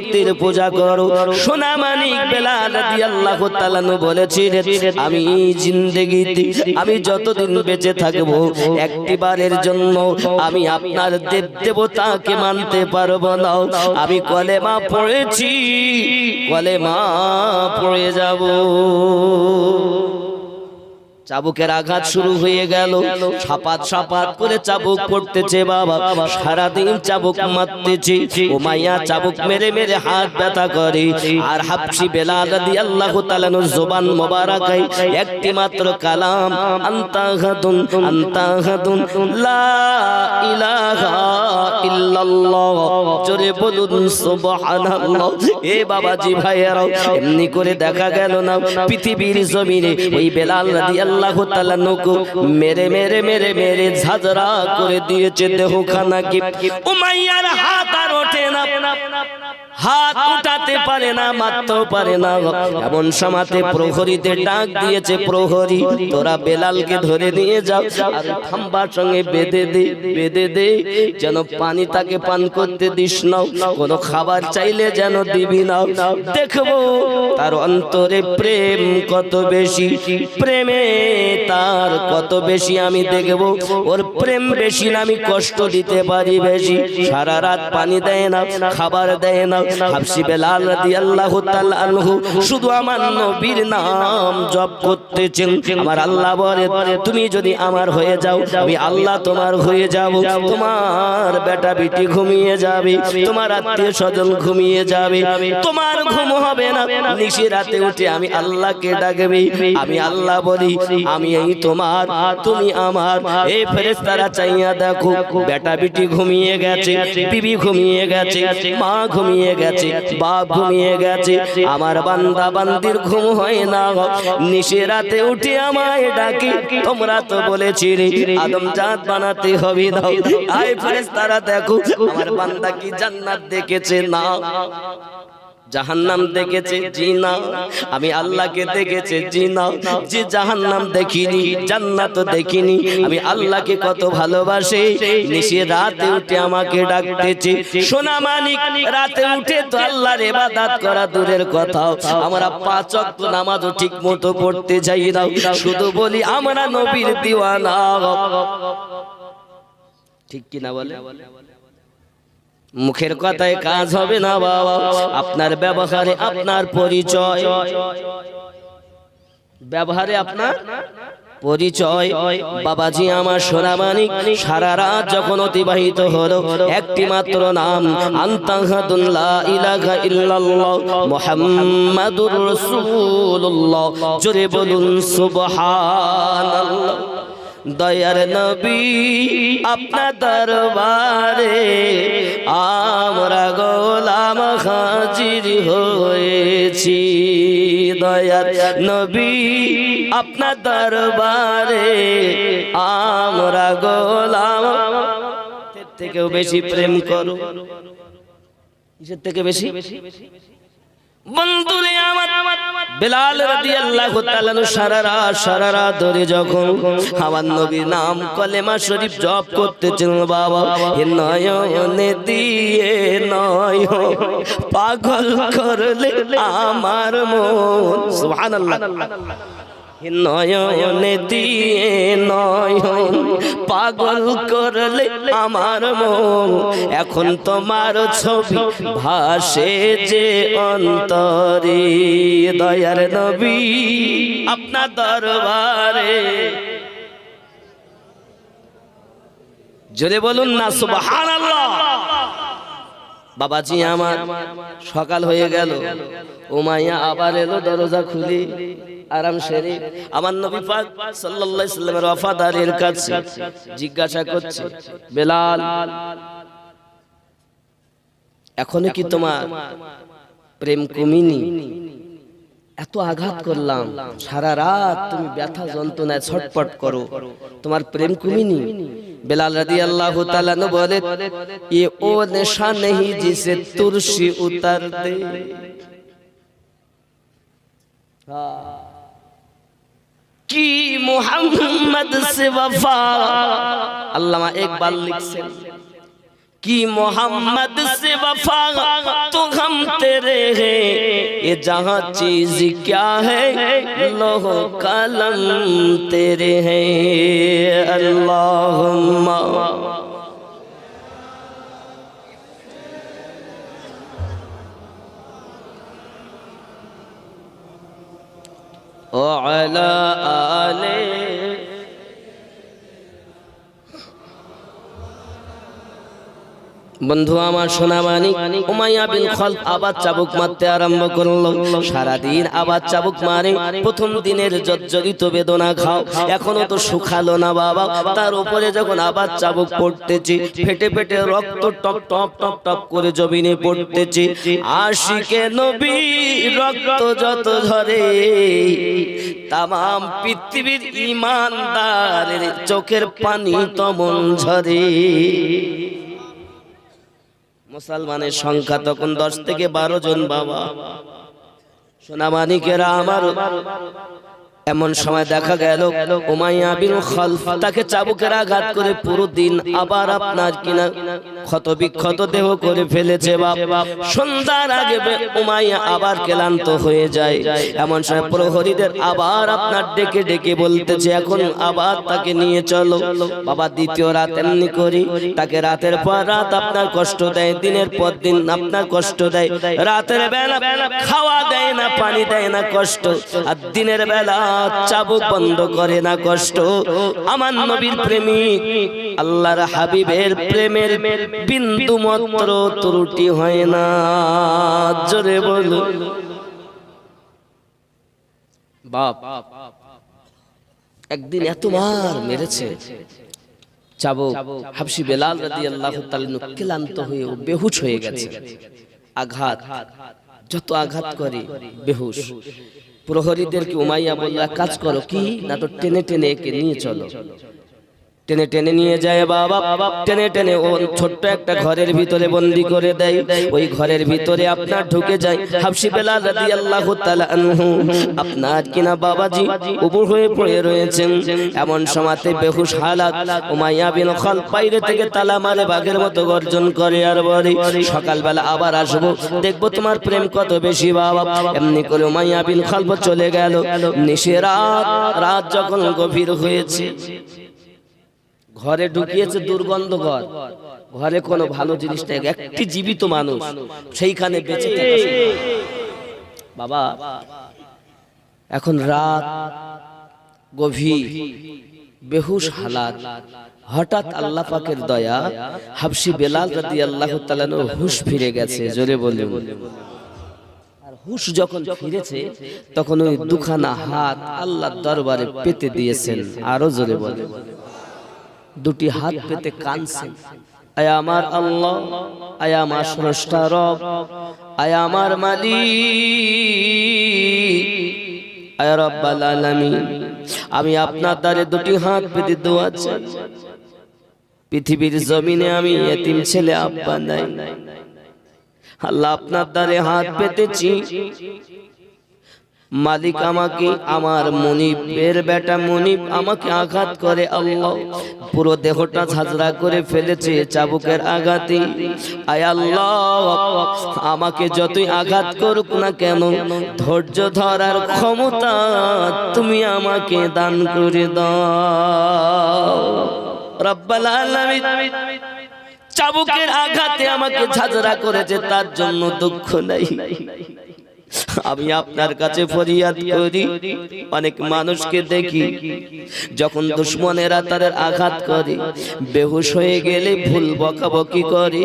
মূর্তির পূজা করো। সোনা মানিক বেলাল রাদিয়াল্লাহু তাআলা বলেছিলেন, আমি জিন্দেগিতে আমি যতদিন বেঁচে থাকবো একটিবারের জন্য আমি আপনার দেব দেবতাকে মানতে পারবো না। আমি কলেমা পড়েছি, কলেমা পড়ে যাব। চাবুকের আঘাত শুরু হয়ে গেল, ছাপাত ছাপাত করে চাবুক পড়তেছে বাবা, সারাদিন চাবুক মারতেছে। উমাইয়া চাবুক মেরে মেরে হাত ব্যথা করে, আর হাবশি বেলাল রাদিয়াল্লাহু তাআলার জবান মোবারকায় একটি মাত্র কালাম, আনতা গাদুন লা ইলাহা ইল্লাল্লাহ। জোরে বলুন সুবহানাল্লাহ। এ বাবাজি ভাইয়েরা, এমনি করে দেখা গেল না পৃথিবীর জমিনে ওই বেলাল রাদিয়াল্লাহু আল্লাহ নকু মেরে মেরে মেরে মেরে ঝাঁঝরা করে দিয়েছে দেহখানাকে। উমাইয়ার হাত আর ওঠে না, হাত উঠাতে পারে না, মারতেও পারে না। এমন সময়তে প্রহরীদের ডাক দিয়েছে, প্রহরী তোরা বেলালকে ধরে নিয়ে যাও, আর খাম্বার সঙ্গে বেঁধে দে, যেন পানি তাকে পান করতে দিস না, কোনো খাবার চাইলে যেন দিবি না। দেখবো তার অন্তরে প্রেম কত বেশি, প্রেমে তার কত বেশি আমি দেখবো। ওর প্রেম বেশি না, আমি কষ্ট দিতে পারি বেশি। সারা রাত পানি দেয় না, খাবার দেয় না। হাবশি বেলাল রাদিয়াল্লাহু তাআলা আনহু শুধু আমার নবীর নাম জপ করতেছেন। আমার আল্লাহ বলে, তুমি যদি আমার হয়ে যাও আমি আল্লাহ তোমার হয়ে যাব। তোমার বেটা বেটি ঘুমিয়ে যাবে, তোমার আত্মীয় স্বজন ঘুমিয়ে যাবে, তোমার ঘুম হবে না। নিশি রাতে উঠে আমি আল্লাহকে ডাকবে। আমি আল্লাহ বলি, আমি এই তোমার, তুমি আমার। এই ফেরেশতারা চাইয়া দেখো, বেটা বেটি ঘুমিয়ে গেছে, বিবি ঘুমিয়ে গেছে, মা ঘুমিয়ে গেছে, বাপ ঘুমিয়ে গেছে, আমার বান্দা বান্দির ঘুম হয় না। নিশি রাতে উঠে আমায় ডাকে, তোমরা তো বলেছিলে আদম জাত বানাতে হবে না। আয় ফেরেশতারা দেখো, আমার বান্দা কি জান্নাত দেখেছে? না। জাহান্নাম দেখেছে? জি না। আমি আল্লাহকে দেখেছে? জি না। যে জাহান্নাম দেখিনি, জান্নাত দেখিনি, আমি আল্লাহকে কত ভালোবাসি। নিশি রাতে উঠে আমাকে ডাকতেছে। সোনা মানিক রাতে উঠে তো আল্লাহর ইবাদত করা দূরের কথা, আমরা 5 ওয়াক্ত নামাজও ঠিক মতো পড়তে যাই না, শুধু বলি আমরা নবীর দিওয়ানা। ঠিক কি না বলে? মুখের কথায় কাজ হবে না বাবা, আপনার ব্যবহারে আপনার পরিচয়, ব্যবহারে আপনার পরিচয়। বাবাজি আমার সোনা মানিক সারা রাত যখন অতিবাহিত হলো, একটি মাত্র নাম, আনতাহাদুন লা ইলাহা ইল্লাল্লাহ মুহাম্মাদুর রাসূলুল্লাহ। জোরে বলুন সুবহানাল্লাহ। দয়ার নবী আপনার দরবারে আমরা গোলাম হাজির হয়েছি। দয়ার নবী আপনার দরবারে আমরা গোলাম। এর থেকেও বেশি প্রেম করো, কিসের থেকে বেশি? বন্ধুরে আমার বেলাল রাদিয়াল্লাহু তাআলা সারা রাত ধরে যখন আমার নবীর নাম কলেমা শরীফ জপ করতেছেন বাবা, এ নয়নে দিয়ে নয়ন পাগল করলে আমার মন। সুবহানাল্লাহ। নয়নে দিয়ে নয়ন পাগল করলে আমার মন, এখন তোমার ছবি ভাসে যে অন্তরে। দয়ার নবী আপনার দরবারে, জোরে বলুন না সুবহানাল্লাহ। বাবাজি আমার সকাল হয়ে গেল, উমাইয়া আবার এলো দরজা খুলি, আরাম সেরে আমার নবী পাক সাল্লাল্লাহু আলাইহি সাল্লামের ওয়াফাদারের কাছে জিজ্ঞাসা করছে, বেলাল এখনো কি তোমার প্রেম কমেনি? এত আঘাত করলাম, সারা রাত তুমি ব্যথা যন্ত্রণায় ছটপট করো, তোমার প্রেম কমেনি? বেলাল রাদিয়াল্লাহু তাআলা বলে, ये ओ नशा नहीं जिसे तुर्शी उतर दे। কি মুহাম্মদ সে वफा। আল্লামা ইকবাল লিখছেন, कि मोहम्मद से वफा तो हम तेरे हैं, ये जहाँ चीज क्या है लोह कलम तेरे हैं। अल्लाहुम्मा व अला आले। বন্ধু আমার সোনামানি উমাইয়া বিন খালফ আবার চাবুক মারতে আরম্ভ করলো। সারাদিন আবার চাবুক মারে। প্রথম দিনের জর্জরিত বেদনা খাও, এখনো তো শুকালো না বাবা। তার উপরে যখন আবার চাবুক পড়তেছে, ফেটে ফেটে রক্ত টপ টপ টপ টপ করে জমিনে পড়তেছে। আশিকে নবী রক্ত যত ঝরে, তামাম পৃথিবীর ঈমানদারের চোখের পানি তমন ঝরে। মুসলমানের সংখ্যা তখন 10 থেকে 12 জন বাবা। সোনামানিকেরা আমার, এমন সময় দেখা গেল উমাইয়া বিন খালফ তাকে চাবুকের আঘাত করে পুরো দিন আবার আপনার কিনা ক্ষত বিক্ষত দেহ করে ফেলেছে বাবা। সন্ধ্যার আগে উমাইয়া আবার ক্লান্ত হয়ে যায়। এমন সময় প্রহরীদের আবার আপনার ডেকে ডেকে বলতেছে এখন আবার তাকে নিয়ে চলো বাবা। দ্বিতীয় রাত এমনি করি তাকে রাতের পর রাত আপনার কষ্ট দেয়, দিনের পর দিন আপনার কষ্ট দেয়। রাতের বেলা খাওয়া দেয় না, পানি দেয় না, কষ্ট। আর দিনের বেলা চাবুক বন্ধ করে না, কষ্ট। আমার নবীর প্রেমিক আল্লাহর হাবিবের প্রেমের বিন্দু মাত্র ত্রুটি হয় না। জোরে বলো বাপ। একদিন এত মার মেরেছে চাবুক, হাবশি বেলাল রাদিয়াল্লাহু তাআলা ক্লান্ত হয়ে বেহুশ হয়ে গেছে। আঘাত যত আঘাত করে বেহুশ। প্রহরীদেরকে উমাইয়া বলল এক কাজ করো, কি না তো টেনে টেনে একে নিয়ে চলো। টেনে টেনে নিয়ে যায় বাবা। টেনে টেনে ও ছোট্ট একটা ঘরের ভিতরে বন্দি করে দেয়। ওই ঘরের ভিতরে আপনার ঢুকে যায় হাবশি বেলাল রাদিয়াল্লাহু তাআলা আনহু। আপনার কিনা বাবাজি উবু হয়ে পড়ে রয়েছেন। এমন সময়তে বেহুশ হালাত উমাইয়া বিন খালফ বাইরে থেকে তালা মারে, বাঘের মতো গর্জন করে আর বলে সকালবেলা আবার আসবো, দেখবো তোমার প্রেম কত বেশি বাবা। এমনি করে উমাইয়া বিন খালফ চলে গেল। নিশে রাত যখন গভীর হয়েছে, ঘরে ঢুকিয়েছে দুর্গন্ধ ঘর, ঘরে কোনো ভালো জিনিস নেই, একটি জীবিত মানুষ সেইখানে বেঁচে থাকে বাবা। এখন রাত গভীর, বেহুশ হালাত। হঠাৎ আল্লাহ পাকের দয়া, হাবশি বেলাল রাদিয়াল্লাহু তাআলা হুশ ফিরে গেছে। জোরে বলে। আর হুশ যখন ফিরেছে তখন ওই দুখানা হাত আল্লাহর দরবারে পেতে দিয়েছেন। আরো জোরে বলে। দুটি হাত পেতে কাঁদছেন, আয় আমার আল্লাহ, আয় আমার স্রষ্টা রব, আয় আমার মালিক, আয় রব্বাল আলামিন, আমি আপনার দ্বারে দুটি হাত পেতে দোয়া চাই। পৃথিবীর জমিনে আমি এতিম ছেলে, আব্বা নাই। আল্লাহ আপনার দ্বারে হাত পেতেছি। মালিক আমাকে, আমার মনিবের বেটা মনিব আমাকে আঘাত করে আল্লাহ, পুরো দেহটা ঝাঁঝরা করে ফেলেছে চাবুকের আঘাতে। আয় আল্লাহ, আমাকে যতই আঘাত করুক না কেন, ধৈর্য ধরার ক্ষমতা তুমি আমাকে দান করে দাও রব্বাল আলামিন। চাবুকের আঘাতে আমাকে ঝাঁঝরা করেছে, তার জন্য দুঃখ নাই। আমি আপনার কাছে ফরিয়াদ করি। অনেক মানুষকে দেখি যখন দুশমনেরা তাদের আঘাত করে, বেহুশ হয়ে গেলে ভুল বকাবকি করে।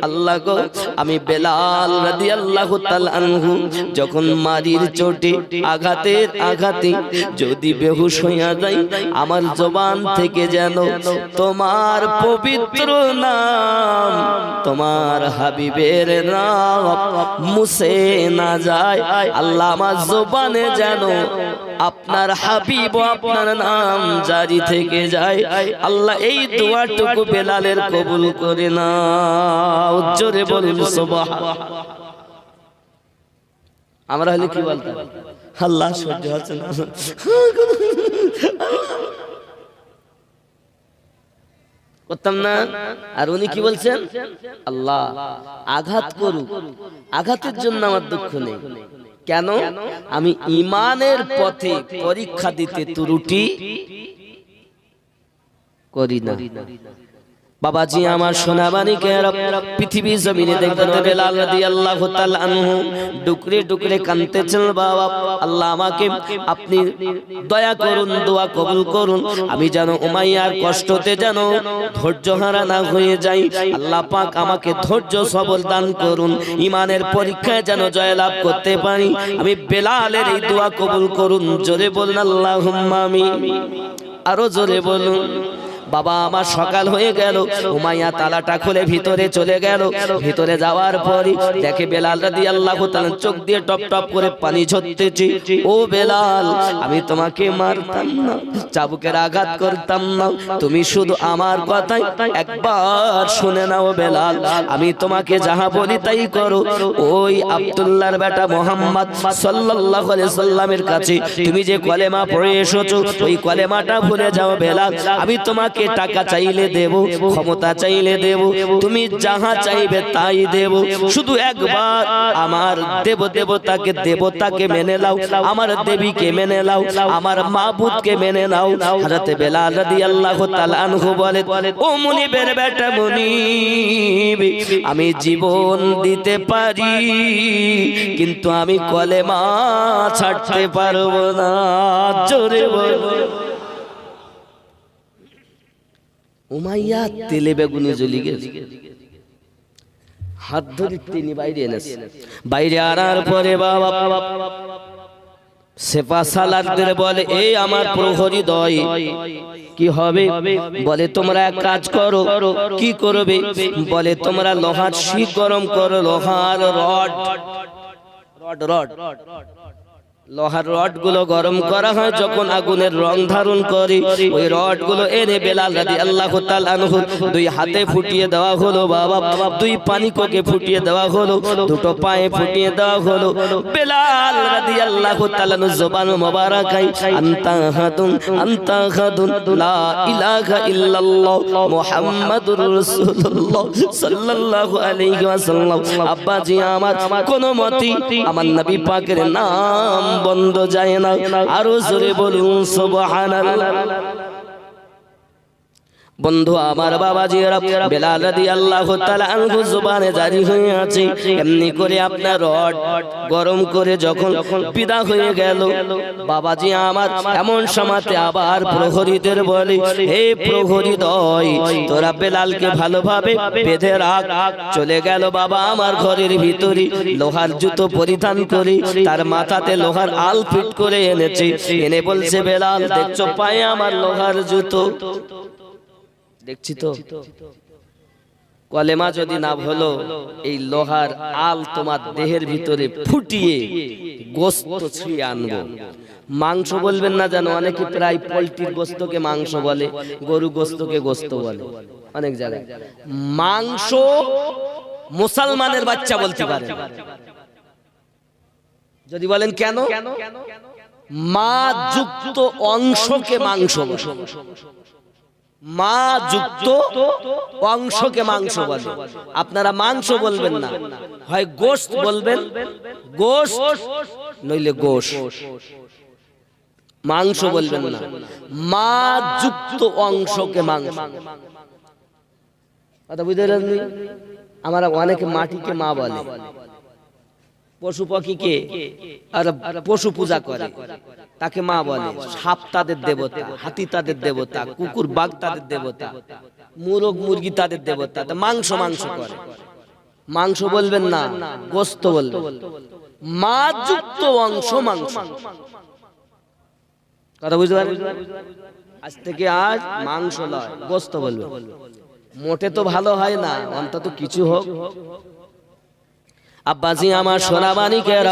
আল্লাহ গো, আমি বেলাল রাদিয়াল্লাহু তাআলা আনহু যখন মারির চোটে আঘাতের আঘাতে যদি বেহুশ হইয়া যাই, আমার জবান থেকে যেন তোমার পবিত্র নাম, তোমার হাবিবের নাম মুছে না যায়। আল্লাহ আমার জবানে যেন আপনার হাবিব, আপনার নাম জারি থেকে যায়। আল্লাহ এই দোয়াটুকু বেলালের কবুল করে নাও। জোরে বলুন সুবহান। আমরা হলে কি বলতাম, আল্লাহ সহ্য হচ্ছে না। করতাম না। আর উনি কি বলছেন, আল্লাহ আঘাত করুক, আঘাতের জন্য আমার দুঃখ নেই। কেন? আমি ঈমানের পথে পরীক্ষা দিতে ত্রুটি করি না। বাবাজি আমার সোনাবানিকে পৃথিবী জমিনে দেখতে বেলাল রাদিয়াল্লাহু তাআলা আনহু ডুকরে ডুকরে কাঁদতেছেন, বাবা আল্লাহ আমাকে আপনি দয়া করুন, দোয়া কবুল করুন, আমি যেন উমাইয়ার কষ্টতে যেন ধৈর্যহারা না হয়ে যাই। আল্লাহ পাক আমাকে ধৈর্য সবর দান করুন, ঈমানের পরীক্ষায় যেন জয়লাভ করতে পারি। আমি বেলালের এই দোয়া কবুল করুন। জোরে বলুন আল্লাহুম্মা আমিন। আরো জোরে বলুন। বাবা আমার সকাল হয়ে গেল, উমাইয়া তালাটা খুলে ভিতরে চলে গেল। ভিতরে যাওয়ার পরই দেখে বেলাল রাদিয়াল্লাহু তাআলা চোখ দিয়ে টপ টপ করে পানি ঝরতেছে। ও বেলাল, আমি তোমাকে মারতাম না, চাবুকের আঘাত করতাম না, তুমি শুধু আমার কথাই একবার শুনে নাও বেলাল, আমি তোমাকে যাহা বলি তাই করো। ওই আব্দুল্লাহর বেটা মুহাম্মদ সাল্লাল্লাহু আলাইহি সাল্লামের কাছে তুমি যে কলেমা পড়ে এসেছো, ওই কলেমাটা ভুলে যাও বেলাল। আমি তোমাকে টাকা চাইলে দেব, ক্ষমতা চাইলে দেব, তুমি যাহা চাইবে তাই দেব, শুধু একবার আমার দেবতাকে মেনে নাও, আমার দেবীকে মেনে নাও, আমার মাবুদকে মেনে নাও। হযরত বেলাল রাদিয়াল্লাহু তাআলা আনহু বলে, ও মুনিবের বেটা মুনিব, আমি জীবন দিতে পারি কিন্তু আমি কলেমা ছাড়তে পারবো না। জোরে বলো। উমাইয়া তেলে বেগুনে জ্বলি গেছে, হাত ধরে তিনি বাইরে এনেছে। বাইরে আনার পরে বাবা সেপা সালারদের বলে, এই আমার প্রহরী দয় কি হবে? বলে তোমরা এক কাজ করো। কি করবে? বলে তোমরা লোহার শিক গরম করো, লোহার রড লোহার রড গুলো গরম করা হয়, যখন আগুনের রং ধারণ করে ওই রড গুলো এনে বেলাল রাদিয়াল্লাহু তাআলা আনহু দুই হাতে ফুটিয়ে দেওয়া হলো। বাবা দুই পানিকোকে ফুটিয়ে দেওয়া হলো, দুটো পায়ে ফুটিয়ে দেওয়া হলো। বেলাল রাদিয়াল্লাহু তাআলা জবান মোবারকায় আনতা হাদুন লা ইলাহা ইল্লাল্লাহ মুহাম্মাদুর রাসূলুল্লাহ সাল্লাল্লাহু আলাইহি ওয়াসাল্লাম। আব্বাজি আমার কোন মতে আমার নবী পাকের নাম বন্ধ যায় না। আরো জোরে বলুন সুবহানাল্লাহ। বন্ধু আমার বাবাজিরা, বেলাল রাদিয়াল্লাহু তাআলা আনহু জবানে জারি হয়ে আছে। এমনি করে আপনার রড গরম করে যখন বিদা হয়ে গেল, বাবাজি আমার এমন সময়তে আবার প্রহরীদের বলে, হে প্রহরী দয়, তোরা বেলালকে ভালোভাবে বেঁধে রাখ। চলে গেল বাবা আমার ঘরের ভিতরে, লোহার জুতো পরিধান করে তার মাথাতে লোহার আল ফিট করে এনেছে। এনে বলছে, বেলাল দেখছো পায়ে আমার লোহার জুতো? দেখছি তো, কলেমা যদি না হলো এই লোহার আল তোমার দেহের ভিতরে ফুটিয়ে গোশত ছিঁড়ে আনবো। মাংস বলবেন না জানো, অনেকে প্রায় পোল্ট্রির গোশতকে মাংস বলে, গরু গোশতকে গোশত বলে অনেক জায়গায়। মাংস মুসলমানের বাচ্চা বলতে পারে যদি বলেন কেন? মা যুক্ত অংশকে মাংস বলে, মা যুক্ত অংশকে মাংস বলে। আপনারা মাংস বলবেন না, হয় গোশত বলবেন, গোশত নইলে গোশ, মাংস বলবেন না। মা যুক্ত অংশকে মাংস। কথা বুঝতে পারলেন? আমরা অনেকে মাটিকে মা বলে, পশু পাখিকে আর পশু পূজা করে তাকে মা বলে। সাপ তাদের দেবতা, হাতি তাদের দেবতা, কুকুর বাঘ তাদের দেবতা, মুরগ মুরগি তাদের দেবতা। মাংস মাংস করে, মাংস বলবেন না, গোশত বলবেন। মা যুক্ত অংশ মাংস। কথা বুঝতে পারলেন? আজ থেকে আজ মাংস নয়, গোশত বলবেন। মোটে তো ভালো হয় না, অন্তত কিছু হোক। আব্বাজি আমার সোনামানিকের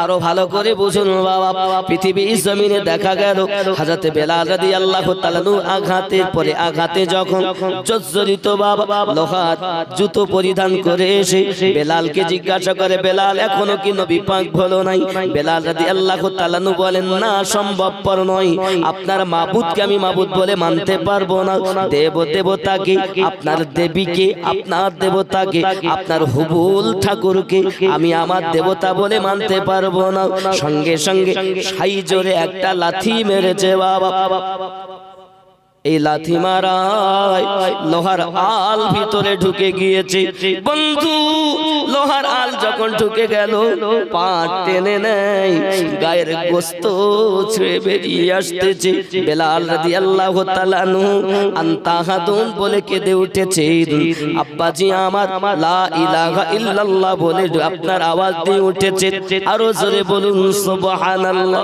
আরো ভালো করে বুঝুন বাবা, পৃথিবীর জমিনে দেখা গেল হযরত বেলাল রাদিয়াল্লাহু তাআলা আঘাতের পরে আঘাতে যখন জর্জরিত বাবা লোহার জুতো পরিধান করে এসে বেলালকে জিজ্ঞাসা করে, বেলাল এখনো কি নবী পাক হলো নাই? বেলাল রাদিয়াল্লাহু তাআলা বলেন, না, সম্ভবপর নয়, আপনার মাবুদকে আমি মাবুদ বলে মানতে পারবো না, দেবতাকে, আপনার দেবীকে, আপনার দেবতাকে, আপনার হুবুল ঠাকুরকে আমি আমার দেবতা বলে মানতে পারবো না। সঙ্গে সঙ্গে সাই জোরে একটা লাথি মেরেছে বাবা। এই লাথি মারায় লোহার আল ভিতরে ঢুকে গিয়েছে। বন্ধু, লোহার আল যখন ঢুকে গেল, পা টেনে নেয়, গায়ের গোস্ত ছেড়ে বেরিয়ে আসতেছে। বেলাল রাদিয়াল্লাহু তাআলা আনহু আনতাহাদুন বলে কেঁদে উঠেছে। আব্বাজি আমার লা ইলাহা ইল্লাল্লাহ বলে আপনার আওয়াজ দিয়ে উঠেছে। আরো জোরে বলুন সুবহানাল্লাহ।